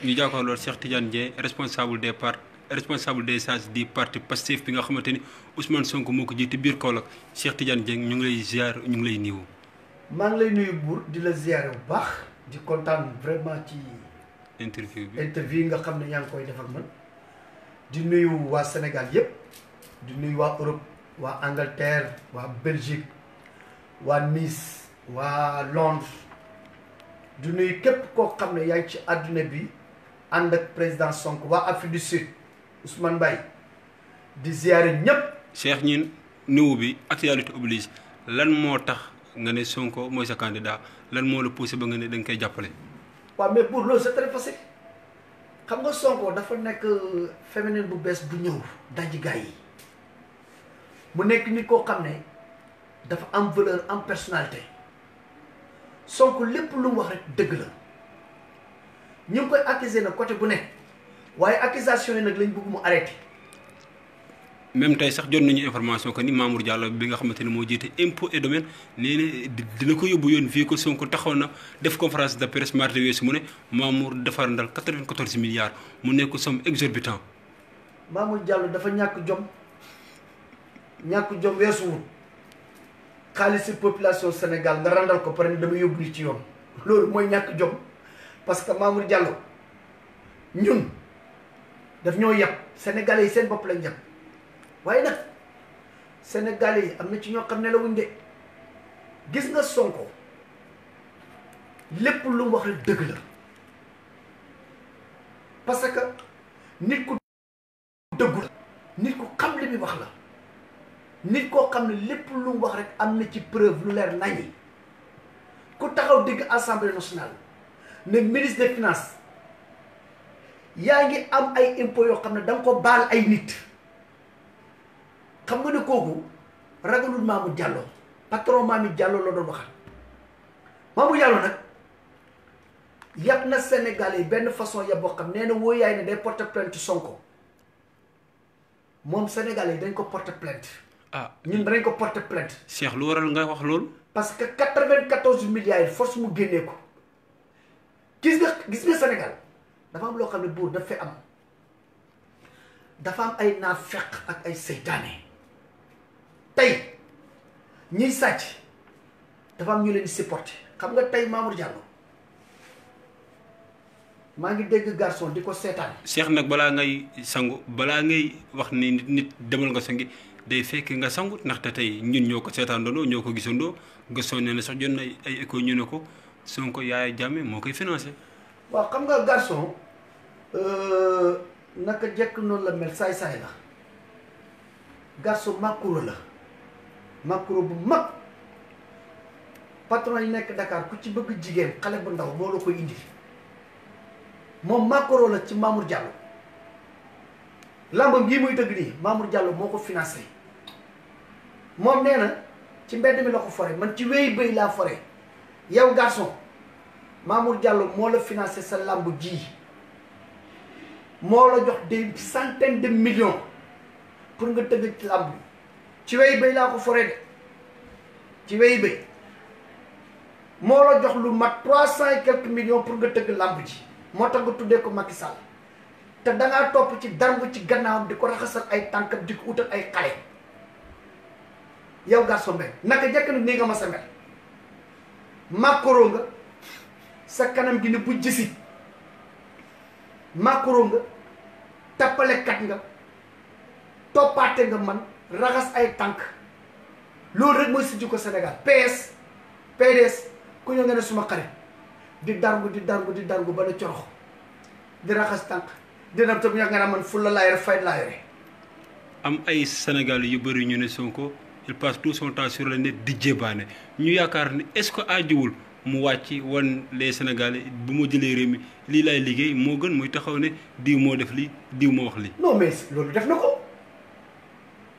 ñu jàkkaarloo Cheikh Tidiane Dièye responsable des sages du parti Pastef bi nga xamante ni Ousmane Sonko moo ko jiite biir Kaolack Cheikh Tidiane Dièye ñu ngi lay ziar ñu ngi lay niiw. maa ngi lay nuyu buur di la ziare bu baax di kontaan vraiment ci interview yi nga xam ne yaa ngi koy def ak man di nuyu waa Sénégal yëpp di nuyu waa Europe waa Angleterre waa Belgique waa Nice waa Londres di nuyu képp koo xam ne yaa ngi ci àdduna bi ànd ak président Sonko waa Afrique du Sud Ousmane Mbaye di ziare ñëpp. Cheikh ñin niw bi actualité oblige lan moo tax nga ne Sonko mooy sa candidat lan moo la poussé ba nga ne da nga koy jàppale. waaw mais pour loolu c'est très facile xam nga Sonko dafa nekk féminin bu bees bu ñëw daj gaay yi mu nekk nit koo xam ne dafa am valeur am personnalité Sonko lépp lu mu wax rek dëgg la ñu ngi koy accuser na côté bu nekk waaye accusation yi nag lañ bëgg mu arrêté. même tey sax jot nañu information que ni Mamour Diallo bi nga xamante ne moo jiite impôt et domaine nee na dina ko yóbbu yoon fii ko Sonko taxaw na def conférence de presse mardi weesu mu ne Mamour defar ndal 94 milliards mu nekk somme exorbitant. Mamour Diallo dafa ñàkk jom weesuwul xaalis population Sénégal nga randal ko pare dama yóbbu ni ci yoon loolu mooy ñàkk jom parce que Mamour Diallo ñun daf ñoo yàpp sénégalais yi seen bopp lañ yàpp waaye nag sénégalais yi am na ci ñoo xam ne la wuñ de gis nga Sonko lépp lu mu wax rek dëgg la parce que nit ku dëggu la nit ku xam li muy wax la nit koo xam ne lépp lu mu wax rek am na ci preuve lu leer nañi ku taxaw digg assemblée nationale ne ministre des finances yaa ngi am ay impôts yoo xam ne da nga ko baal ay nit xam nga ne kooku ragalul Mamour Diallo patron Mamour Diallo la doon waxal Mamour Diallo nag yàpp na Sénégal yi benn façon yàpp boo xam nee na woo yaay ne day porter plainte Sonko moom Sénégal yi dañ ko porter plainte. ah ñun dañ ko porter plainte. Cheikh lu waral nga wax loolu. parce que 94 milliards yi force mu génnee ko gis nga Sénégal dafa am loo xam ne buur daf fee am dafa am ay naafeq ak ay seytaane. tey ñiy sàcc dafa am ñu leen di supporter xam nga tey Mamour Diallo maa ngi dégg garçon di ko seetaan. Cheikh nag balaa ngay sangu balaa ngay wax ni nit demal nga sangi day fekk nga sangu ndaxte tey ñun ñoo ko seetaandoo ñoo ko gisandoo gëstoo nee na sax jot na ay écho ñu ne ko Sonko Yaya Jammeh moo koy financé. waaw xam nga garçon naka jekk noonu la mel saay-saay la garçon makuro la. macro bu mag patron yi nekk Dakar ku ci bëgg jigéen xale bu ndaw moo la koy indi moom macro la ci Mamour Diallo lambam gii muy tëgg nii Mamour Diallo moo ko financé moom nee na ci mbedd mi la ko fore man ci wéy bëy laa fore yow garçon Mamour Diallo moo la financé sa lamb ji moo la jox des centaines de millions pour nga tëgg ci lamb ci wey bay laa ko foree de ci wey bay moo la jox lu mat 300 et quelques millions pour nga tëgg làmb ji moo tax nga tuddee ko Macky Sall te dangaa topp ci darngu ci gannaawam di ko raxasal ay tànkam di ko utal ay xale yow garçon mbay naka jekk na nii nga ma sa mel macro nga sa kanam gi ne bu jësi macro nga tappalekat nga toppaate nga man raxas ay tànk loolu rek mooy si jikko Sénégal PS PDS ku ñëw nga ne suma xarit di darngu ba ne corox di raxas tànk dina tam ña nga ne man fulla laa yore fayda laa yore am ay Sénégal yu bëri ñu ne Sonko il passe tout son temps sur le net di jébaane ñu yaakaar ni est-ce que aajuwul mu wàcc wan les Sénégalais bu ma jëlee réew mi lii laay liggéey moo gën muy taxaw ne diw moo def lii diw moo wax lii. non mais loolu def na ko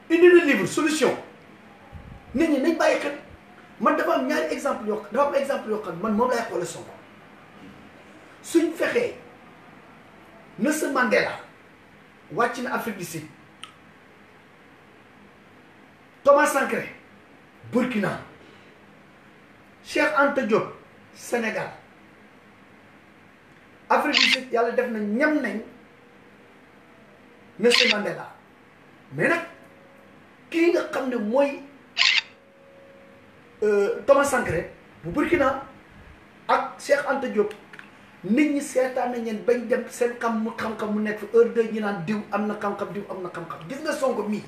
indi na livre solution nit ñi nañ bàyyi xel man dafa am ñaari exemple yoo xam man moom lay xoole Sonko suñ fexee Nelson Mandela wàcc na Afrique du Sud Thomas Sankara Burkina Cheikh Anta Diop Sénégal Afrique du Sud yàlla def na ñam nañ Nelson Mandela mais nag kii nga xam ne mooy Thomas Sankara bu Burkina ak Cheikh Anta Diop nit ñi seetaan nañ leen bañ dem seen xam-xam mu nekk fi heure de ñu naan diw am na xam-xam diw am na xam-xam gis nga Sonko mii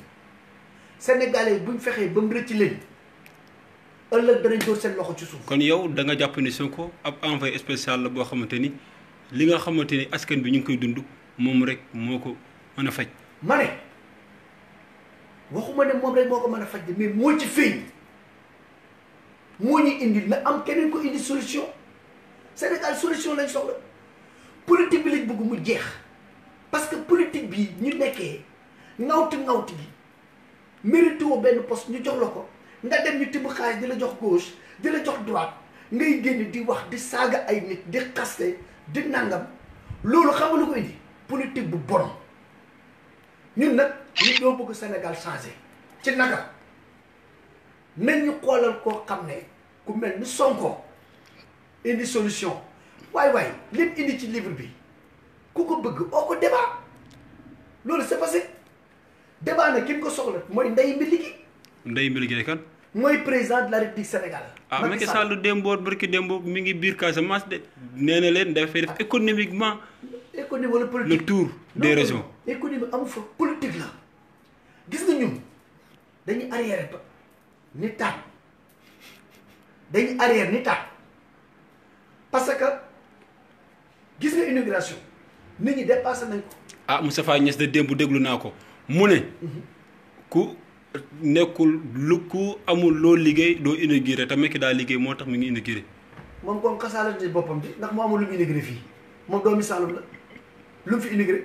Sénégalais yi buñ fexee ba mu rëcc leen ëllëg danañ door seen loxo ci suuf. kon yow da nga jàpp ni Sonko ab envoyé spécial la boo xamante ni li nga xamante ni askan bi ñu ngi koy dund moom rek moo ko mën a faj. ma ne waxuma ne moom rek moo ko mën a faj mais moo ci feeñ moo ñu indi na am keneen ko indi solution Sénégal solution lañ soxla politique bi lañ bëgg mu jeex parce que politique bi ñu nekkee ngawti gi mérite woo benn poste ñu jox la ko nga dem ñu tibb xaalis di la jox gauche di la jox droite ngay génn di wax di saaga ay nit di xaste di nangam loolu xam nga lu ko indi politique bu bon ñun nag nit ñoo bëgg Sénégal changé ci naka nañ ñu xoolal koo xam ne ku mel ni Sonko indi solution waay lépp indi ci livre bi ku ko bëgg oo ko débat loolu c'est passé débat nag ki mu ko soxla mooy Ndeye Mbiligi. Ndeye Mbiligi kan. mooy président de la République Sénégal. Macky Sall démboo barki démboo mi ngi biir Casamance de nee na leen dafay def économiquement. économie wala politique le tour des régions. économie amu fa politique la gis nga ñun dañuy arrière ba ni taat dañuy arrière ni taat parce que gis nga immigration nit ñi dépassé nañ ko. Moustapha Niasse de démb déglu naa ko mu ne. ku nekkul lu ku amul loo liggéey doo inauguré te Macky daa liggéey moo tax mi ngi inauguré. moom comme xasaale na boppam bi ndax moo amul lu mu inauguré fii moom doomi Saloum la lu mu fi inauguré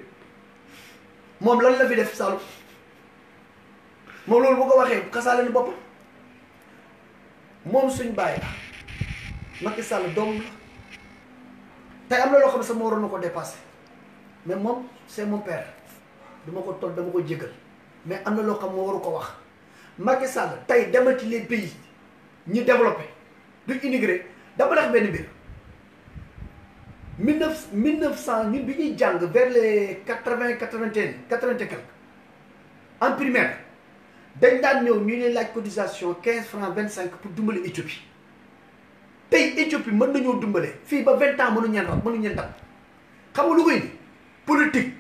moom lan la fi def Saloum moom loolu bu ko waxee xasaale na boppam moom suñ bàyyi Macky Sall doom la tey am na loo xam ne sax moo waroon na ko dépassé mais moom c'est mon père dama ko toll dama ko jégal mais am na loo xam moo waru ko wax Macky Sall tey demal ci les pays ñi développé du immigré dama def benn mbir 1900 ñun bi ñuy jàng vers les 80 81 quelque en primaire dañ daan ñëw ñu ne laaj cotisation 15 francs 25 pour dimbale Éthiopie tey Éthiopie mën nañoo dimbale fii ba 20 ans mënuñu leen dab xam nga lu koy indi politique.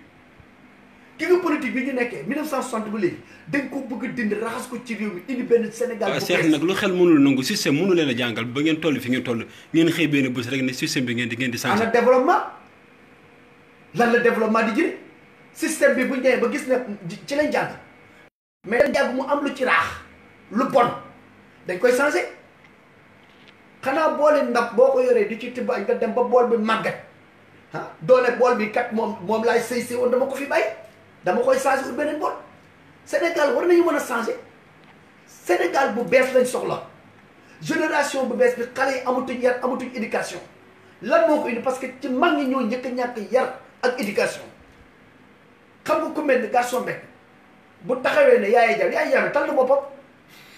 ki nga politique bi ñu nekkee 1960 ba léegi dañ ko bëgg a dindi raxas ko ci réew mi indi benn Sénégal. bu bees Cheikh nag lu xel mënul nangu système mënu leen a jàngal ba ngeen toll fi ngeen toll ngeen xëy benn bés rek ne système bi ngeen di changé. ana développement lan la développement di jëriñ système bi bu ñu demee ba gis ne ci lañ jàng mais dañ jàng mu am lu ci raax lu bon dañ koy changé xanaa boole ndab boo ko yoree di ci tibb nga dem ba bool bi màggat doole bool bi kat moom laay sëy woon dama ko fi bàyyi. dama koy changé ut beneen bool Sénégal war nañu mën a changé Sénégal bu bees lañ soxla génération bu bees bi xale yi amatuñ yar amatuñ éducation lan moo ko indi parce que ci mag ñi ñoo njëkk a ñàkk yar ak éducation xam nga ku mel ni garçon bekk bu taxawee ne Yaya Jammeh tal na boppam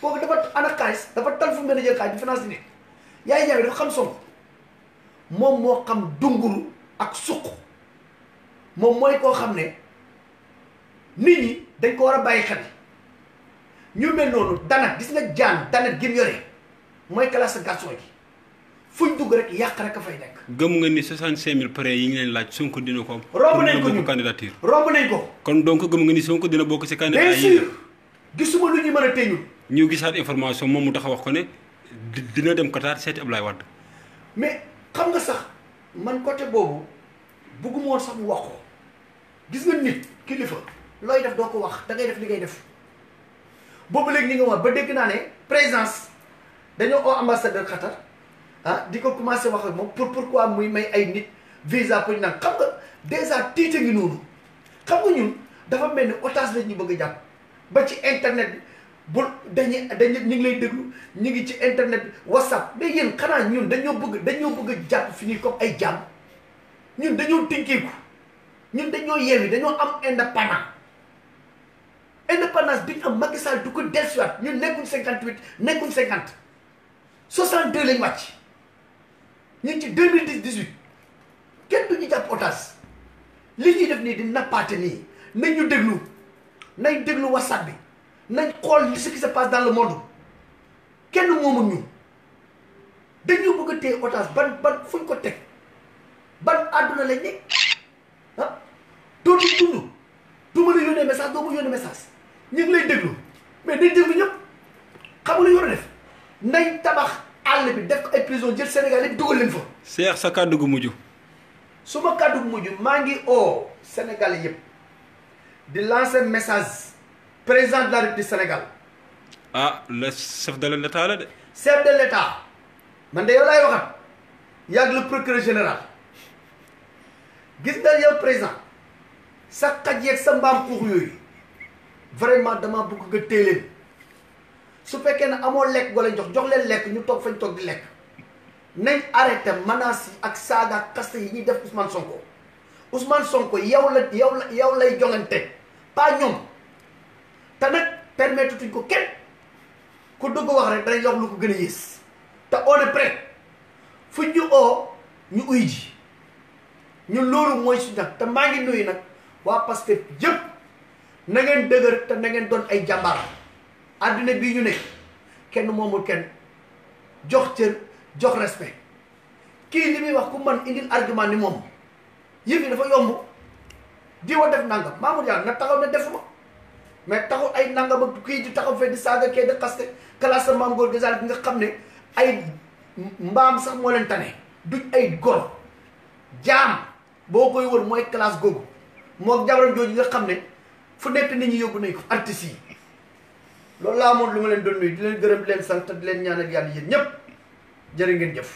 kooku dafa ana xaalis dafa tal fu mel ne jël xaalis di finance nit Yaya Jammeh dafa xam Sonko moom moo xam dunguru ak suq moom mooy koo xam ne nit ñi dañ ko war a bàyyi xel ñu mel noonu danat gis nga jaan danat gi mu yore mooy classe garçon gi fuñ dugg rek yàq rek a fay nekk. gëm nga ni 65000 parrains yi ñu leen laaj Sonko dina ko am. romb nañ ko pour candidature. romb nañ ko. kon donc gëm nga ni Sonko dina bokk ci candidat yi. bien sûr gisuma lu ñu mën a téñul. ñu gisaat information moom mu tax wax ko ne dina dem Qatar seeti Ablaye Wade. mais xam nga sax man côté boobu bëgguma woon sax mu wax ko gis nga nit kilifa. looy def doo ko wax da ngay def li ngay def boobu léegi ñi nga wax ba dégg naa ne présidence dañoo oo ambassadeur Qatar di ko commencé wax ak moom pourquoi muy may ay nit visa pour ñu naan xam nga déjà tiite ngi noonu xam nga ñun dafa mel ni otage la ñu bëgg a jàpp ba ci internet bi bu dañu ñu ngi lay déglu ñu ngi ci internet bi WhatsApp mais yéen xanaa ñun dañoo bëgg a jàpp fi nii comme ay jàmm ñun dañoo tinkeeku ñun dañoo yeewi dañoo am indépendance bi ñu am Macky Sall du ko dellusiwaat ñun nekkuñ 58 nekkuñ 50 62 lañ wàcc ñu ngi ci 2018 kenn du ñu jàpp otage li ñuy def nii di nappaate nii nañ ñu déglu nañ déglu WhatsApp bi nañ xool ce qui se passe dans le monde kenn moomul ñu dañu bëgg a téye otage ban fuñ ko teg ban àdduna lañ nekk ah doo di dund du mën a yónnee message doo ma yónnee message ñu ngi lay déglu mais dañ déglu ñëpp xam nga lu ñu war a def nañ tabax àll bi def ko ay prison jël Sénégal yëpp dugal leen fa. Cheikh sa kàddu gu mujj. su ma kàddu gu mujj maa ngi oo Sénégal yëpp di lancer message président de la République du Sénégal. ah le chef de l'État la de. chef de l'État man de yow laay waxat yàgg le procureur général gis nga yow président sa xaj yeeg sa mbaam xuux yooyu vraiment dama bëgg nga téye leen su fekkee ne amoo lekk wala jox leen lekk ñu toog fañ toog di lekk nañ arrêté menaces yi ak saaga ak kaste yi ñuy def Ousmane Sonko yow lay jongante pas ñoom te nag permettre tuñ ko kenn ku dëgg wax rek danañ wax lu ko gën a yées te on est prêt fu ñu oo ñu uy ji ñun loolu mooy suñu nag te maa ngi nuyu nag waa Pastef yëpp na ngeen dëgër te na ngeen doon ay jàmbaar àdduna bii ñu nekk kenn moomul kenn jox cër jox respect kii li muy wax ku man indil argument ni moom yëf yi dafa yomb di wa def nangam Mamour Diallo na taxaw ne defuma mais taxul ay nangam ak kii di taxaw fee di saaga kee di xaste classe maam góor gasal bi nga xam ne ay mbaam sax moo leen tane duñ ay gor jaam boo koy wër mooy classe googu moo jabaram jooju nga xam ne fu nekk nit ñi yóbbu nañ ko artistes yi loolu laa moom lu ma leen doon nuyu di leen gërëm di leen sant di leen ñaanal yàlla yéen ñëpp jërë ngeen jëf